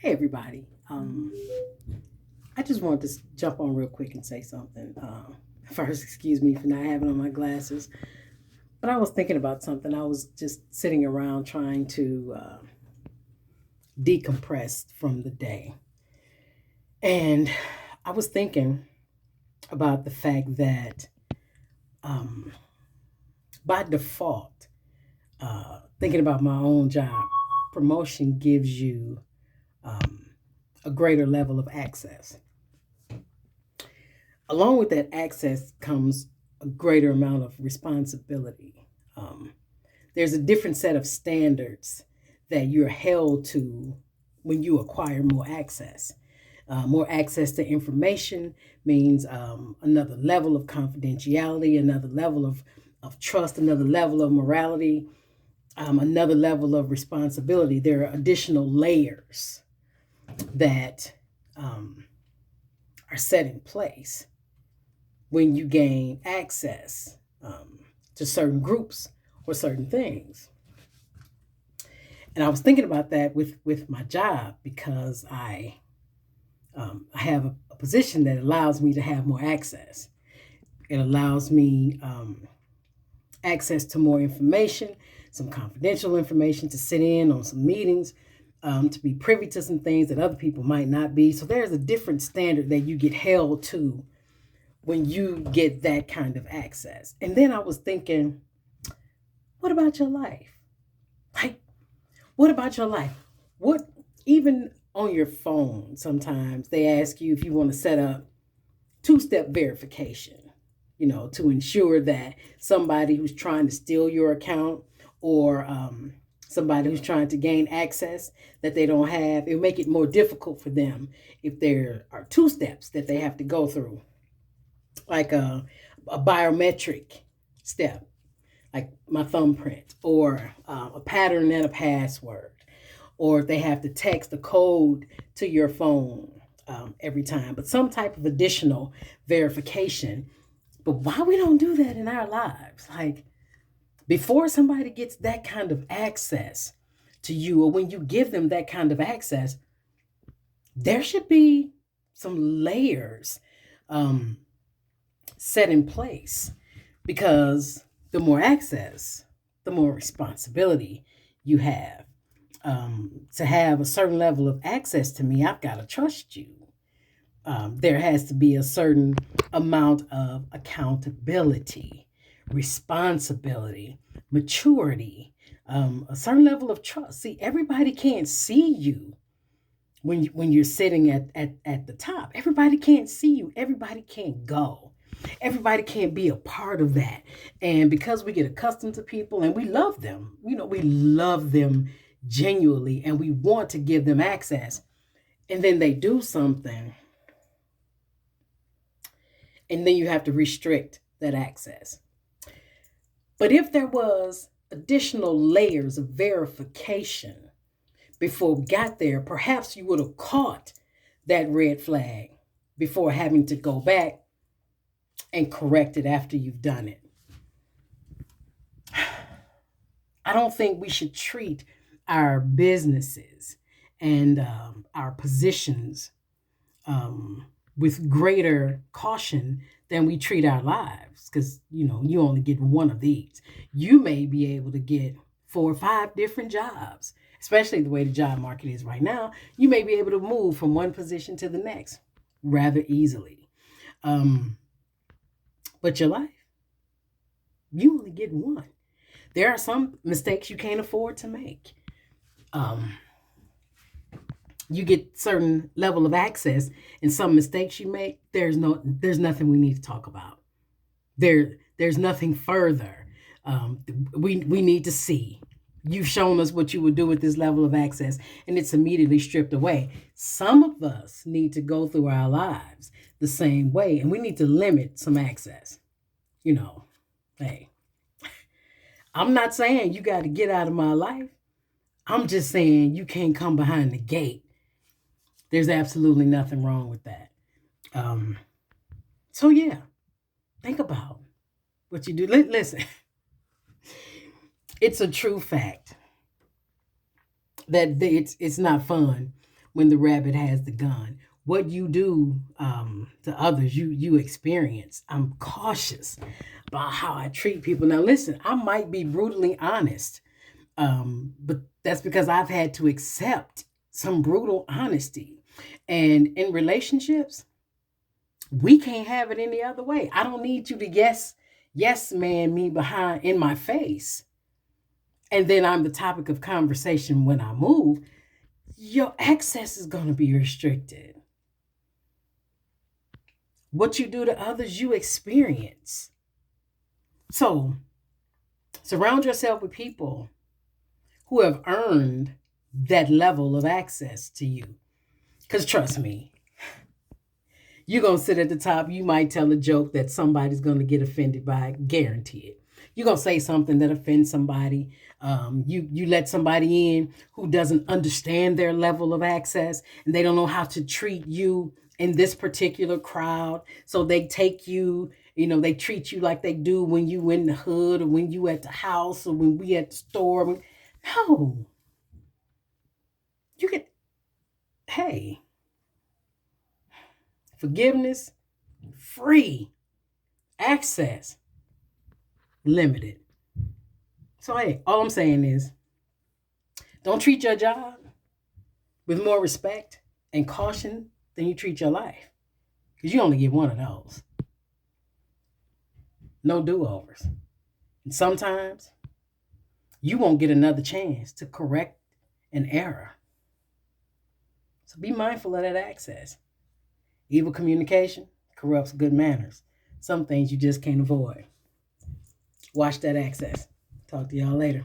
Hey everybody. I just wanted to jump on real quick and say something. First, excuse me for not having on my glasses, but I was thinking about something. I was just sitting around trying to decompress from the day, and I was thinking about the fact that um, by default, thinking about my own job, promotion gives you um, a greater level of access. Along with that access comes a greater amount of responsibility. Um, there's a different set of standards that you're held to when you acquire more access. More access to information means another level of confidentiality, another level of trust, another level of morality, another level of responsibility. There are additional layers that um, are set in place when you gain access to certain groups or certain things. And I was thinking about that with my job because I have a position that allows me to have more access. It allows me access to more information, some confidential information, to sit in on some meetings, to be privy to some things that other people might not be. So there's a different standard that you get held to when you get that kind of access. And then I was thinking, what about your life? Like, what about your life? What, even on your phone, sometimes they ask you if you want to set up two-step verification, to ensure that somebody who's trying to steal your account or somebody who's trying to gain access that they don't have, it'll make it more difficult for them if there are two steps that they have to go through, like a biometric step, like my thumbprint, or a pattern and a password, or if they have to text a code to your phone every time, but some type of additional verification. But why we don't do that in our lives? Like, before somebody gets that kind of access to you, or when you give them that kind of access, there should be some layers um, set in place, because the more access, the more responsibility you have. To have a certain level of access to me, I've got to trust you. There has to be a certain amount of accountability, responsibility, maturity, a certain level of trust. See, everybody can't see you when you're sitting at the top. Everybody can't see you. Everybody can't go. Everybody can't be a part of that. And because we get accustomed to people and we love them, we love them genuinely and we want to give them access. And then they do something, and then you have to restrict that access. But if there was additional layers of verification before we got there, perhaps you would have caught that red flag before having to go back and correct it after you've done it. I don't think we should treat our businesses and our positions with greater caution than we treat our lives, because you only get one of these. You may be able to get 4 or 5 different jobs, especially the way the job market is right now. You may be able to move from one position to the next rather easily. um, but your life, you only get one. There are some mistakes you can't afford to make. um, you get certain level of access, and some mistakes you make, there's nothing we need to talk about. There's nothing further. We need to see. You've shown us what you would do with this level of access, and it's immediately stripped away. Some of us need to go through our lives the same way, and we need to limit some access. you know hey, I'm not saying you got to get out of my life. I'm just saying you can't come behind the gate. There's absolutely nothing wrong with that. Um, so yeah, think about what you do. Listen, it's a true fact that it's not fun when the rabbit has the gun. What you do to others, you experience. I'm cautious about how I treat people. Now, listen, I might be brutally honest, but that's because I've had to accept some brutal honesty. And in relationships, we can't have it any other way. I don't need you to yes man me behind in my face. And then I'm the topic of conversation when I move. Your access is going to be restricted. What you do to others, you experience. So surround yourself with people who have earned that level of access to you. Because trust me, you're going to sit at the top. You might tell a joke that somebody's going to get offended by. Guarantee it. You're going to say something that offends somebody. You let somebody in who doesn't understand their level of access, and they don't know how to treat you in this particular crowd. So they take you, they treat you like they do when you in the hood, or when you at the house, or when we at the store. No. You can, hey, forgiveness, free, access, limited. So, hey, all I'm saying is don't treat your job with more respect and caution than you treat your life, because you only get one of those. No do-overs. And sometimes you won't get another chance to correct an error. So be mindful of that access. Evil communication corrupts good manners. Some things you just can't avoid. Watch that access. Talk to y'all later.